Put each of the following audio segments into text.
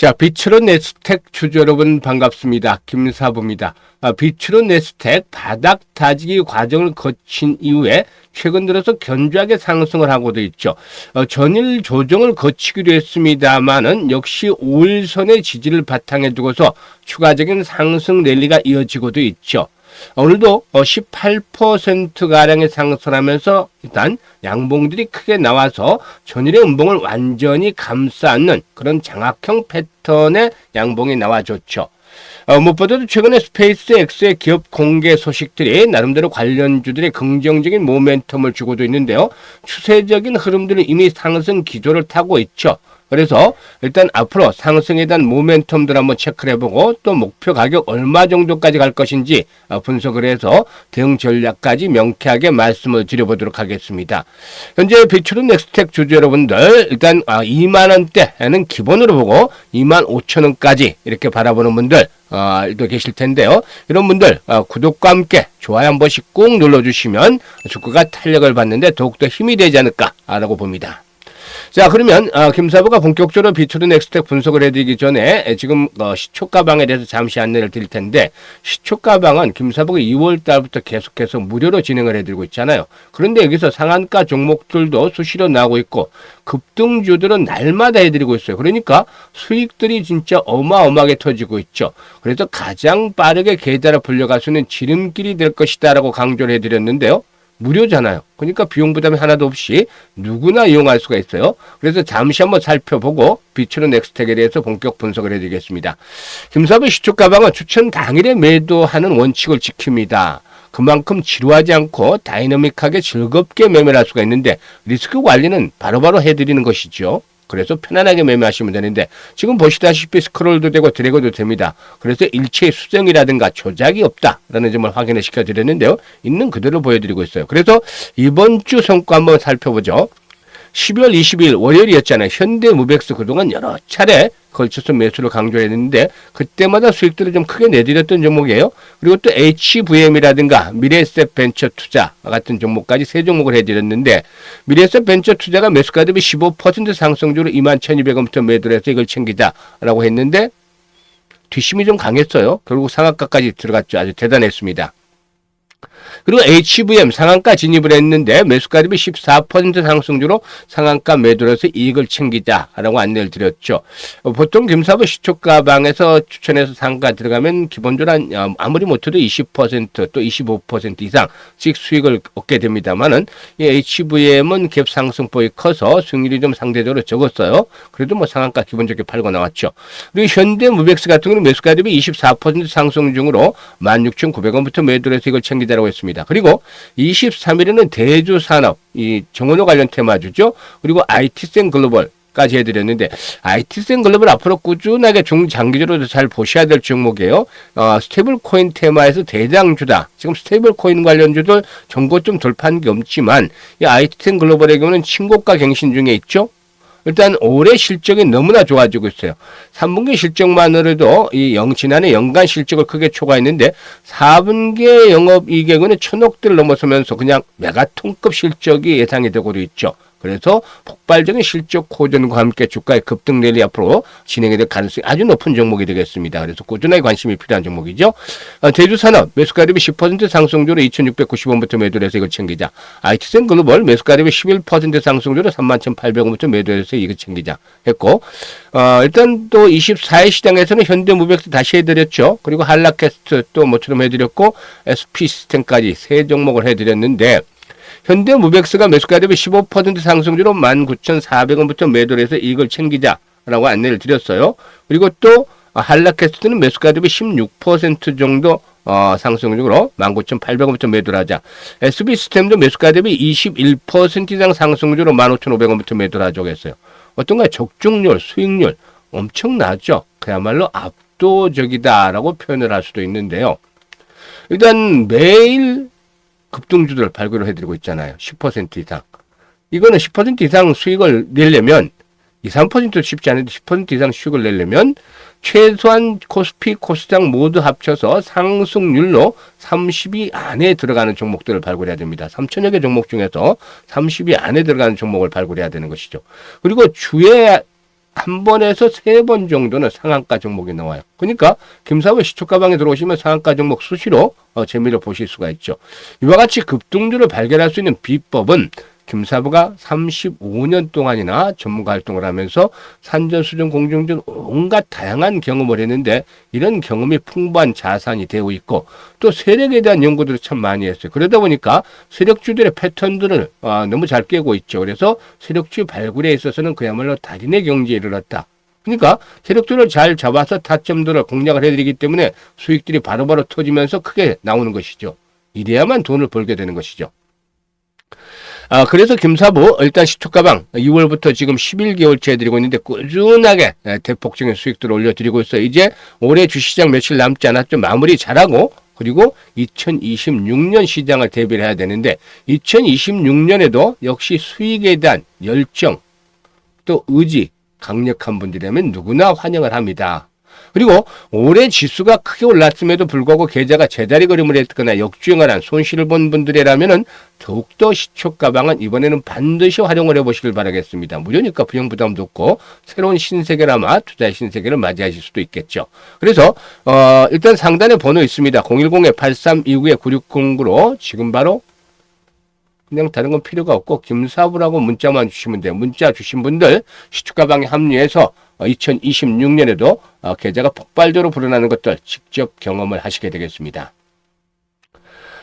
자, 비추론 네스텍 주주 여러분 반갑습니다. 김사부입니다. 비추론 네스텍 바닥 다지기 과정을 거친 이후에 최근 들어서 견조하게 상승을 하고도 있죠. 전일 조정을 거치기로 했습니다만은 역시 5일선의 지지를 바탕에 두고서 추가적인 상승 랠리가 이어지고도 있죠. 오늘도 18%가량의 상승하면서 일단 양봉들이 크게 나와서 전일의 음봉을 완전히 감싸는 그런 장악형 패턴의 양봉이 나와줬죠. 무엇보다도 최근에 스페이스X의 기업 공개 소식들이 나름대로 관련주들의 긍정적인 모멘텀을 주고도 있는데요. 추세적인 흐름들은 이미 상승 기조를 타고 있죠. 그래서 일단 앞으로 상승에 대한 모멘텀들 한번 체크를 해보고 또 목표 가격 얼마 정도까지 갈 것인지 분석을 해서 대응 전략까지 명쾌하게 말씀을 드려보도록 하겠습니다. 현재 비추론 넥스텍 주주 여러분들 일단 2만원대는 기본으로 보고 25,000원까지 이렇게 바라보는 분들 또 계실 텐데요. 이런 분들 구독과 함께 좋아요 한 번씩 꾹 눌러주시면 주가가 탄력을 받는데 더욱더 힘이 되지 않을까라고 봅니다. 자, 그러면 김사부가 본격적으로 비추론 넥스텍 분석을 해드리기 전에 지금 시초가방에 대해서 잠시 안내를 드릴 텐데, 시초가방은 김사부가 2월 달부터 계속해서 무료로 진행을 해드리고 있잖아요. 그런데 여기서 상한가 종목들도 수시로 나오고 있고 급등주들은 날마다 해드리고 있어요. 그러니까 수익들이 진짜 어마어마하게 터지고 있죠. 그래서 가장 빠르게 계좌로 불려갈 수 있는 지름길이 될 것이다 라고 강조를 해드렸는데요. 무료잖아요. 그러니까 비용 부담이 하나도 없이 누구나 이용할 수가 있어요. 그래서 잠시 한번 살펴보고 비추론 넥스텍에 대해서 본격 분석을 해드리겠습니다. 김사부 시초가방은 추천 당일에 매도하는 원칙을 지킵니다. 그만큼 지루하지 않고 다이너믹하게 즐겁게 매매를 할 수가 있는데 리스크 관리는 바로바로 해드리는 것이죠. 그래서 편안하게 매매하시면 되는데 지금 보시다시피 스크롤도 되고 드래그도 됩니다. 그래서 일체 수정이라든가 조작이 없다라는 점을 확인을 시켜드렸는데요. 있는 그대로 보여드리고 있어요. 그래서 이번 주 성과 한번 살펴보죠. 12월 22일 월요일이었잖아요. 현대무백스 그동안 여러 차례 걸쳐서 매수를 강조했는데 그때마다 수익들을 좀 크게 내드렸던 종목이에요. 그리고 또 HVM이라든가 미래에셋 벤처 투자 같은 종목까지 세 종목을 해드렸는데 미래에셋 벤처 투자가 매수가 대비 15% 상승률로 21,200원부터 매도를 해서 이걸 챙기자라고 했는데 뒷심이 좀 강했어요. 결국 상한가까지 들어갔죠. 아주 대단했습니다. 그리고 HVM 상한가 진입을 했는데 매수가 대비 14% 상승주로 상한가 매도를 해서 이익을 챙기자라고 안내를 드렸죠. 보통 김사부 시초가방에서 추천해서 상한가 들어가면 기본적으로 아무리 못해도 20% 또 25% 이상씩 수익을 얻게 됩니다만은 이 HVM은 갭 상승폭이 커서 수익률이 좀 상대적으로 적었어요. 그래도 뭐 상한가 기본적으로 팔고 나왔죠. 그리고 현대무백스 같은 경우는 매수가 대비 24% 상승 중으로 16,900원부터 매도를 해서 이걸 챙기자라고 했습니다. 그리고 23일에는 대주산업, 이 정원호 관련 테마주죠. 그리고 IT센 글로벌까지 해드렸는데 IT센 글로벌 앞으로 꾸준하게 중장기적으로 잘 보셔야 될 종목이에요. 스테이블 코인 테마에서 대장주다. 지금 스테이블 코인 관련주들 정고 좀 돌파한 게 없지만 이 IT센 글로벌의 경우는 신고가 갱신 중에 있죠. 일단 올해 실적이 너무나 좋아지고 있어요. 3분기 실적만으로도 지난해 연간 실적을 크게 초과했는데 4분기 영업이익액은 1,000억대를 넘어서면서 그냥 메가톤급 실적이 예상이 되고도 있죠. 그래서 폭발적인 실적 호전과 함께 주가의 급등 랠리 앞으로 진행이 될 가능성이 아주 높은 종목이 되겠습니다. 그래서 꾸준하게 관심이 필요한 종목이죠. 대주산업 매수가 대비 10% 상승률로 2,690원부터 매도를 해서 이걸 챙기자. IT센 글로벌 매수가 대비 11% 상승률로 31,800원부터 매도를 해서 이걸 챙기자 했고 일단 또 24일 시장에서는 현대무백스 다시 해드렸죠. 그리고 한라캐스트 또 모처럼 해드렸고 SP시스템까지 세 종목을 해드렸는데 현대무백스가 매수가 대비 15% 상승률로 19,400원부터 매도를 해서 이걸 챙기자라고 안내를 드렸어요. 그리고 또 한라캐스트는 매수가 대비 16% 정도 상승률로 19,800원부터 매도를 하자. SB시스템도 매수가 대비 21% 이상 상승률로 15,500원부터 매도를 하자고 했어요. 어떤가요? 적중률, 수익률 엄청나죠. 그야말로 압도적이다라고 표현을 할 수도 있는데요. 일단 매일 급등주들 발굴을 해드리고 있잖아요. 10% 이상. 이거는 10% 이상 수익을 내려면 2, 3%도 쉽지 않은데 10% 이상 수익을 내려면 최소한 코스피, 코스닥 모두 합쳐서 상승률로 30위 안에 들어가는 종목들을 발굴해야 됩니다. 3천여 개 종목 중에서 30위 안에 들어가는 종목을 발굴해야 되는 것이죠. 그리고 주에 한 번에서 세 번 정도는 상한가 종목이 나와요. 그러니까 김사부 시초가방에 들어오시면 상한가 종목 수시로 재미를 보실 수가 있죠. 이와 같이 급등주를 발견할 수 있는 비법은 김사부가 35년 동안이나 전문가 활동을 하면서 산전, 수전, 공정전 온갖 다양한 경험을 했는데 이런 경험이 풍부한 자산이 되어 있고 또 세력에 대한 연구들을 참 많이 했어요. 그러다 보니까 세력주들의 패턴들을 너무 잘 깨고 있죠. 그래서 세력주 발굴에 있어서는 그야말로 달인의 경지에 이르렀다. 그러니까 세력주를 잘 잡아서 타점들을 공략을 해드리기 때문에 수익들이 바로바로 터지면서 크게 나오는 것이죠. 이래야만 돈을 벌게 되는 것이죠. 그래서 김사부 일단 시초가방 2월부터 지금 11개월째 해드리고 있는데 꾸준하게 대폭적인 수익들을 올려드리고 있어요. 이제 올해 주시장 며칠 남지 않았죠. 마무리 잘하고 그리고 2026년 시장을 대비를 해야 되는데 2026년에도 역시 수익에 대한 열정 또 의지 강력한 분들이라면 누구나 환영을 합니다. 그리고 올해 지수가 크게 올랐음에도 불구하고 계좌가 제자리 걸음을 했거나 역주행을 한 손실을 본 분들이라면 더욱더 시초가방은 이번에는 반드시 활용을 해보시길 바라겠습니다. 무료니까 부담도 없고 새로운 신세계라마 투자의 신세계를 맞이하실 수도 있겠죠. 그래서 일단 상단에 번호 있습니다. 010-8329-9609로 지금 바로 그냥 다른 건 필요가 없고 김사부라고 문자만 주시면 돼요. 문자 주신 분들 시초가방에 합류해서 2026년에도 계좌가 폭발적으로 불어나는 것들 직접 경험을 하시게 되겠습니다.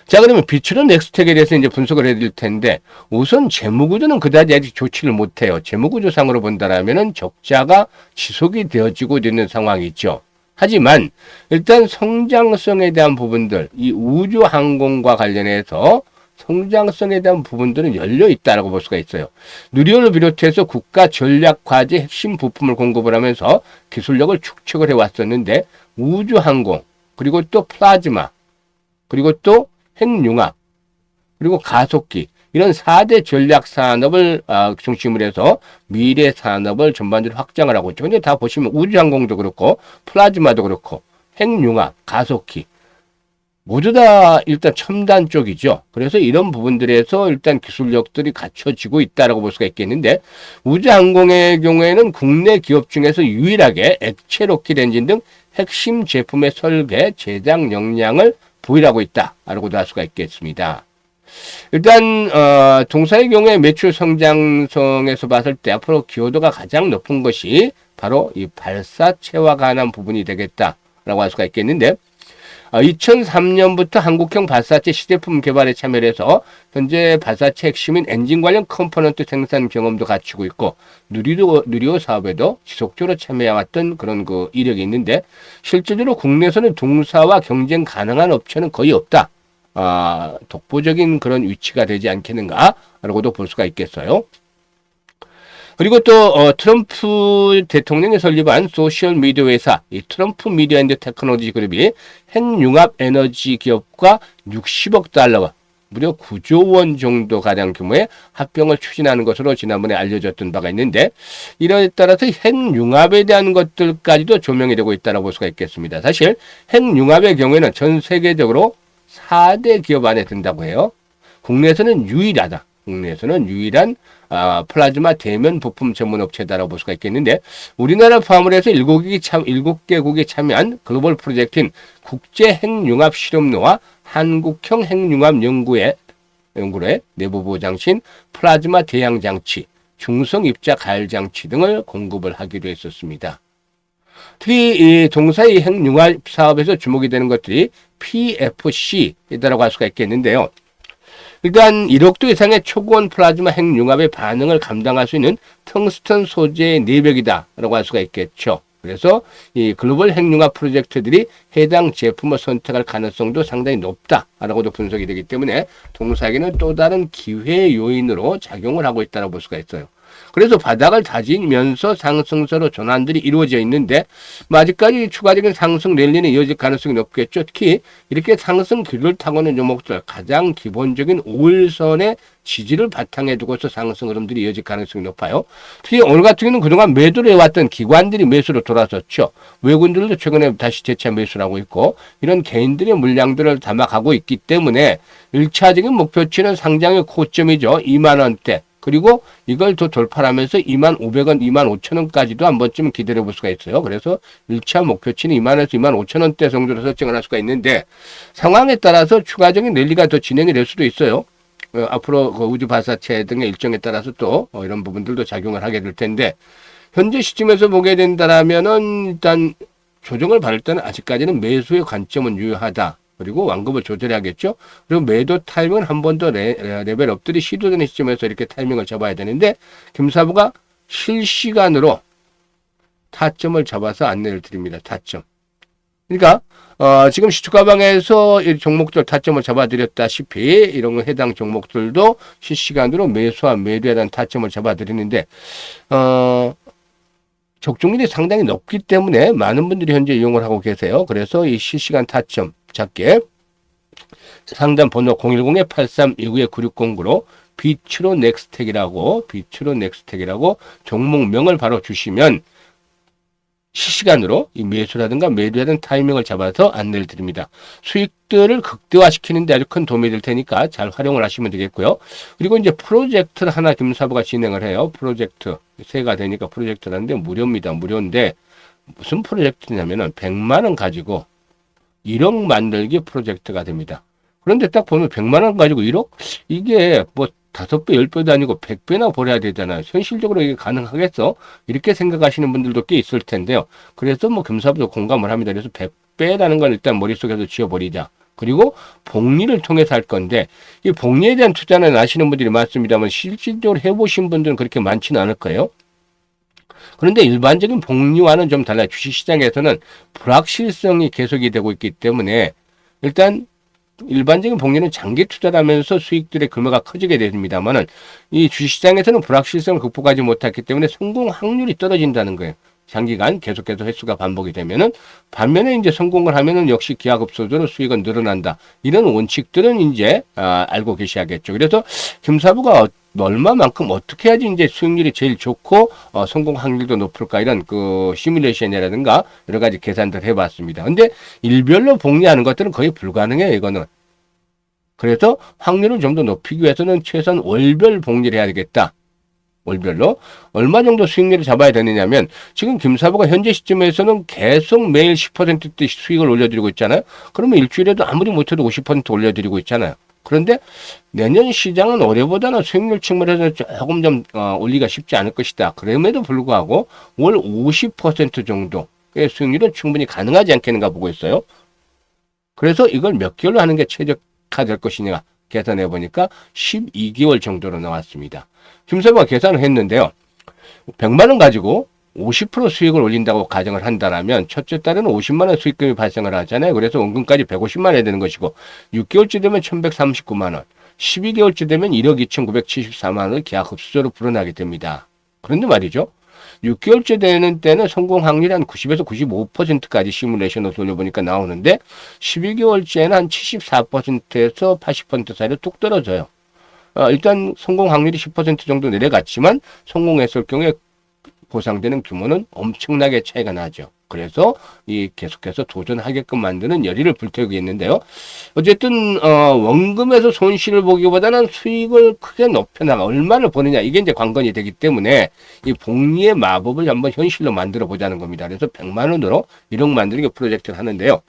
자, 그러면 비추론 넥스텍에 대해서 이제 분석을 해드릴 텐데 우선 재무구조는 그다지 아직 좋지를 못해요. 재무구조상으로 본다라면은 적자가 지속이 되어지고 있는 상황이 있죠. 하지만 일단 성장성에 대한 부분들, 이 우주항공과 관련해서 성장성에 대한 부분들은 열려 있다라고 볼 수가 있어요. 누리호를 비롯해서 국가 전략 과제 핵심 부품을 공급을 하면서 기술력을 축적을 해왔었는데 우주항공 그리고 또 플라즈마 그리고 또 핵융합 그리고 가속기 이런 4대 전략 산업을 중심으로 해서 미래 산업을 전반적으로 확장을 하고 있죠. 근데 다 보시면 우주항공도 그렇고 플라즈마도 그렇고 핵융합, 가속기 모두 다 일단 첨단 쪽이죠. 그래서 이런 부분들에서 일단 기술력들이 갖춰지고 있다라고 볼 수가 있겠는데 우주항공의 경우에는 국내 기업 중에서 유일하게 액체 로켓 엔진 등 핵심 제품의 설계, 제작 역량을 보유하고 있다라고도 할 수가 있겠습니다. 일단 동사의 경우에 매출 성장성에서 봤을 때 앞으로 기여도가 가장 높은 것이 바로 이 발사체와 관한 부분이 되겠다라고 할 수가 있겠는데 2003년부터 한국형 발사체 시제품 개발에 참여를 해서 현재 발사체 핵심인 엔진 관련 컴포넌트 생산 경험도 갖추고 있고 누리호 사업에도 지속적으로 참여해왔던 그런 그 이력이 있는데 실질적으로 국내에서는 동사와 경쟁 가능한 업체는 거의 없다. 독보적인 그런 위치가 되지 않겠는가라고도 볼 수가 있겠어요. 그리고 또 트럼프 대통령이 설립한 소셜 미디어 회사 이 트럼프 미디어 앤드 테크놀로지 그룹이 핵융합 에너지 기업과 60억 달러와 무려 9조 원 정도 가량 규모의 합병을 추진하는 것으로 지난번에 알려졌던 바가 있는데 이에 따라서 핵융합에 대한 것들까지도 조명이 되고 있다고 볼 수가 있겠습니다. 사실 핵융합의 경우에는 전 세계적으로 4대 기업 안에 든다고 해요. 국내에서는 유일하다. 국내에서는 유일한 플라즈마 대면 부품 전문 업체다라고 볼 수가 있겠는데 우리나라 포함을 해서 7개국이 참여한 글로벌 프로젝트인 국제핵융합 실험로와 한국형 핵융합 연구로의 내부보호 장치인 플라즈마 대양 장치, 중성 입자 가열 장치 등을 공급을 하기로 했었습니다. 특히 이 동사의 핵융합 사업에서 주목이 되는 것들이 PFC이라고 할 수가 있겠는데요. 일단 1억 도 이상의 초고온 플라즈마 핵융합의 반응을 감당할 수 있는 텅스턴 소재의 내벽이다라고 할 수가 있겠죠. 그래서 이 글로벌 핵융합 프로젝트들이 해당 제품을 선택할 가능성도 상당히 높다라고도 분석이 되기 때문에 동사에게는 또 다른 기회 요인으로 작용을 하고 있다고 볼 수가 있어요. 그래서 바닥을 다지면서 상승세로 전환들이 이루어져 있는데 아직까지 추가적인 상승 랠리는 이어질 가능성이 높겠죠. 특히 이렇게 상승 기류를 타고 있는 종목들 가장 기본적인 5일선의 지지를 바탕에 두고서 상승 흐름들이 이어질 가능성이 높아요. 특히 오늘 같은 경우는 그동안 매도를 해왔던 기관들이 매수로 돌아섰죠. 외국인들도 최근에 다시 재차 매수를 하고 있고 이런 개인들의 물량들을 담아가고 있기 때문에 1차적인 목표치는 상장의 고점이죠. 2만 원대. 그리고 이걸 더 돌파하면서 25,000원, 25,000원까지도 한 번쯤 기다려 볼 수가 있어요. 그래서 1차 목표치는 20,000원에서 25,000원대 정도로 설정을 할 수가 있는데 상황에 따라서 추가적인 랠리가 더 진행이 될 수도 있어요. 앞으로 그 우주 발사체 등의 일정에 따라서 또 이런 부분들도 작용을 하게 될 텐데 현재 시점에서 보게 된다라면은 일단 조정을 받을 때는 아직까지는 매수의 관점은 유효하다. 그리고 완급을 조절해야겠죠. 그리고 매도 타이밍은 한 번 더 레벨 업들이 시도되는 시점에서 이렇게 타이밍을 잡아야 되는데 김사부가 실시간으로 타점을 잡아서 안내를 드립니다. 타점. 그러니까 지금 시초가방에서 이 종목들 타점을 잡아드렸다시피 이런 해당 종목들도 실시간으로 매수와 매도에 대한 타점을 잡아드리는데 적중률이 상당히 높기 때문에 많은 분들이 현재 이용을 하고 계세요. 그래서 이 실시간 타점 작게 상담 번호 010-8329-9609로 비추로 넥스텍이라고 종목명을 바로 주시면 실시간으로 이 매수라든가 매도에 대한 타이밍을 잡아서 안내를 드립니다. 수익들을 극대화시키는 데 아주 큰 도움이 될 테니까 잘 활용을 하시면 되겠고요. 그리고 이제 프로젝트를 하나 김사부가 진행을 해요. 프로젝트. 새해가 되니까 프로젝트라는데 무료입니다. 무료인데 무슨 프로젝트냐면은 100만 원 가지고 1억 만들기 프로젝트가 됩니다. 그런데 딱 보면 100만 원 가지고 1억? 이게 뭐 5배, 10배도 아니고 100배나 벌어야 되잖아요. 현실적으로 이게 가능하겠어? 이렇게 생각하시는 분들도 꽤 있을 텐데요. 그래서 뭐 금사부도 공감을 합니다. 그래서 100배라는 걸 일단 머릿속에서 지워버리자. 그리고 복리를 통해서 할 건데 이 복리에 대한 투자는 아시는 분들이 많습니다만 실질적으로 해보신 분들은 그렇게 많지는 않을 거예요. 그런데 일반적인 복리와는 좀 달라요. 주식시장에서는 불확실성이 계속이 되고 있기 때문에 일단 일반적인 복리는 장기 투자를 하면서 수익들의 규모가 커지게 됩니다만은 이 주식시장에서는 불확실성을 극복하지 못했기 때문에 성공 확률이 떨어진다는 거예요. 장기간 계속해서 횟수가 반복이 되면은 반면에 이제 성공을 하면은 역시 기하급수적으로 수익은 늘어난다. 이런 원칙들은 이제 알고 계셔야겠죠. 그래서 김사부가 얼마만큼 어떻게 해야지 이제 수익률이 제일 좋고 성공 확률도 높을까 이런 그 시뮬레이션이라든가 여러 가지 계산들 해봤습니다. 근데 일별로 복리하는 것들은 거의 불가능해요. 이거는. 그래서 확률을 좀 더 높이기 위해서는 최소한 월별 복리를 해야 되겠다. 월별로 얼마 정도 수익률을 잡아야 되느냐면 지금 김사부가 현재 시점에서는 계속 매일 10%대 수익을 올려드리고 있잖아요. 그러면 일주일에도 아무리 못해도 50% 올려드리고 있잖아요. 그런데 내년 시장은 올해보다는 수익률 측면에서 조금 좀 올리기가 쉽지 않을 것이다. 그럼에도 불구하고 월 50% 정도의 수익률은 충분히 가능하지 않겠는가 보고 있어요. 그래서 이걸 몇 개월로 하는 게 최적화될 것이냐 계산해 보니까 12개월 정도로 나왔습니다. 김사부가 계산을 했는데요. 100만 원 가지고 50% 수익을 올린다고 가정을 한다면 첫째 달에는 50만 원 수익금이 발생을 하잖아요. 그래서 원금까지 150만 원 해야 되는 것이고 6개월째 되면 1139만 원, 12개월째 되면 1억 2,974만 원을 계약급수적으로 불어나게 됩니다. 그런데 말이죠. 6개월째 되는 때는 성공 확률이 한 90에서 95%까지 시뮬레이션으로 돌려보니까 나오는데 12개월째는 한 74%에서 80% 사이로 뚝 떨어져요. 일단 성공 확률이 10% 정도 내려갔지만 성공했을 경우에 보상되는 규모는 엄청나게 차이가 나죠. 그래서 이 계속해서 도전하게끔 만드는 열의를 불태우고 있는데요. 어쨌든 원금에서 손실을 보기보다는 수익을 크게 높여나가 얼마를 버느냐 이게 이제 관건이 되기 때문에 이 복리의 마법을 한번 현실로 만들어 보자는 겁니다. 그래서 100만 원으로 1억 만들기 프로젝트를 하는데요.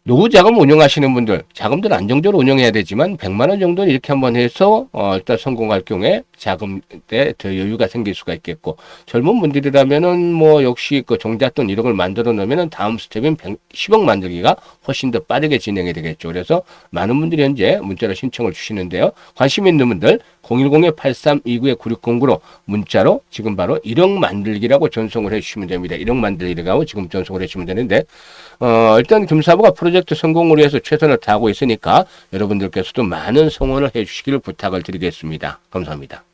노후자금 운영하시는 분들, 자금들 안정적으로 운영해야 되지만 100만 원 정도는 이렇게 한번 해서 일단 성공할 경우에 자금 때 더 여유가 생길 수가 있겠고 젊은 분들이라면은 뭐 역시 그 종잣돈 1억을 만들어 놓으면은 다음 스텝은 10억 만들기가 훨씬 더 빠르게 진행이 되겠죠. 그래서 많은 분들이 현재 문자로 신청을 주시는데요. 관심 있는 분들 010-8329-9609로 문자로 지금 바로 1억 만들기라고 전송을 해주시면 됩니다. 1억 만들기라고 지금 전송을 해주시면 되는데 일단 김사부가 프로젝트 성공을 위해서 최선을 다하고 있으니까 여러분들께서도 많은 성원을 해주시기를 부탁을 드리겠습니다. 감사합니다.